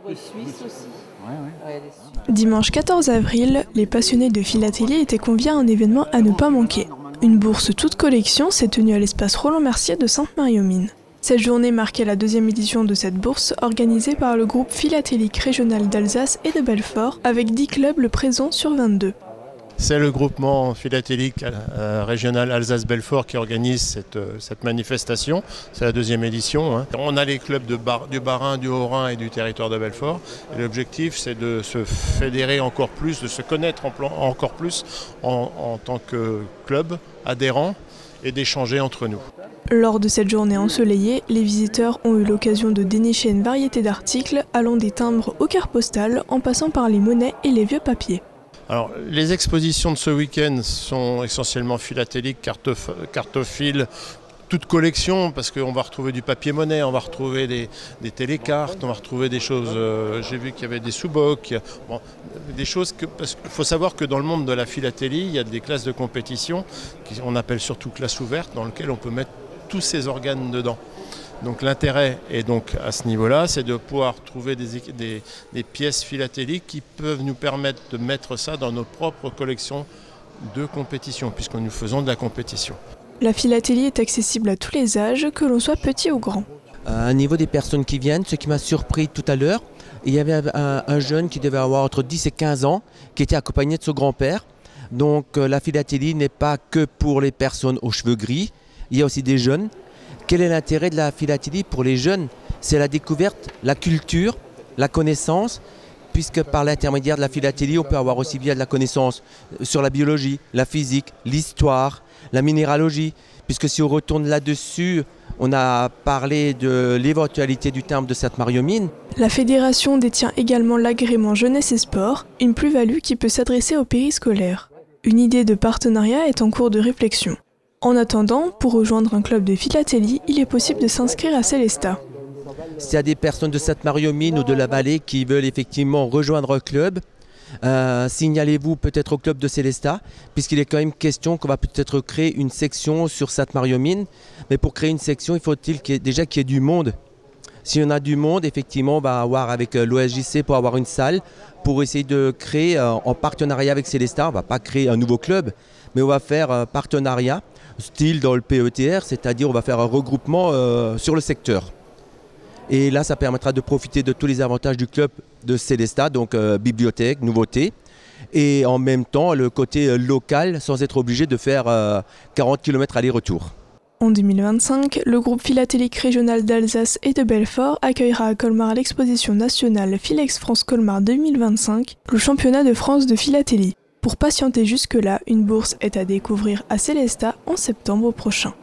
Les Suisses aussi. Dimanche 14 avril, les passionnés de philatélie étaient conviés à un événement à ne pas manquer. Une bourse toute collection s'est tenue à l'espace Roland-Mercier de Sainte-Marie-aux-Mines. Cette journée marquait la deuxième édition de cette bourse organisée par le groupe philatélique régional d'Alsace et de Belfort avec 10 clubs présents sur 22. C'est le groupement philatélique régional Alsace-Belfort qui organise cette manifestation. C'est la deuxième édition. On a les clubs du Bas-Rhin, du Haut-Rhin et du territoire de Belfort. L'objectif, c'est de se fédérer encore plus, de se connaître encore plus en tant que club adhérent et d'échanger entre nous. Lors de cette journée ensoleillée, les visiteurs ont eu l'occasion de dénicher une variété d'articles allant des timbres aux cartes postales en passant par les monnaies et les vieux papiers. Alors, les expositions de ce week-end sont essentiellement philatéliques, cartophiles, toute collection, parce qu'on va retrouver du papier-monnaie, on va retrouver des télécartes, on va retrouver des choses, j'ai vu qu'il y avait des sous-bocs, des choses parce qu'il faut savoir que dans le monde de la philatélie, il y a des classes de compétition, qu'on appelle surtout classe ouverte, dans lesquelles on peut mettre tous ces organes dedans. Donc l'intérêt est donc à ce niveau-là, c'est de pouvoir trouver des pièces philatéliques qui peuvent nous permettre de mettre ça dans nos propres collections de compétition, puisque nous faisons de la compétition. La philatélie est accessible à tous les âges, que l'on soit petit ou grand. Au niveau des personnes qui viennent, ce qui m'a surpris tout à l'heure, il y avait un jeune qui devait avoir entre 10 et 15 ans, qui était accompagné de son grand-père. Donc la philatélie n'est pas que pour les personnes aux cheveux gris, il y a aussi des jeunes. Quel est l'intérêt de la philatélie pour les jeunes? C'est la découverte, la culture, la connaissance, puisque par l'intermédiaire de la philatélie, on peut avoir aussi bien de la connaissance sur la biologie, la physique, l'histoire, la minéralogie, puisque si on retourne là-dessus, on a parlé de l'éventualité du timbre de Sainte-Marie-aux-Mines. La fédération détient également l'agrément jeunesse et sport, une plus-value qui peut s'adresser aux périscolaires. Une idée de partenariat est en cours de réflexion. En attendant, pour rejoindre un club de philatélie, il est possible de s'inscrire à Célestat. S'il y a des personnes de Sainte-Marie-aux-Mines ou de la vallée qui veulent effectivement rejoindre un club, signalez-vous peut-être au club de Célestat, puisqu'il est quand même question qu'on va peut-être créer une section sur Sainte-Marie-aux-Mines. Mais pour créer une section, il faut-il déjà qu'il y ait du monde. Si on a du monde, effectivement, on va avoir avec l'OSJC pour avoir une salle, pour essayer de créer en partenariat avec Célestat. On ne va pas créer un nouveau club, mais on va faire un partenariat, style dans le PETR, c'est-à-dire on va faire un regroupement sur le secteur. Et là, ça permettra de profiter de tous les avantages du club de Célestat, donc bibliothèque, nouveautés, et en même temps le côté local sans être obligé de faire 40 km aller-retour. En 2025, le groupe philatélique régional d'Alsace et de Belfort accueillera à Colmar l'exposition nationale Philex France Colmar 2025, le championnat de France de philatélie. Pour patienter jusque-là, une bourse est à découvrir à Célestat en septembre prochain.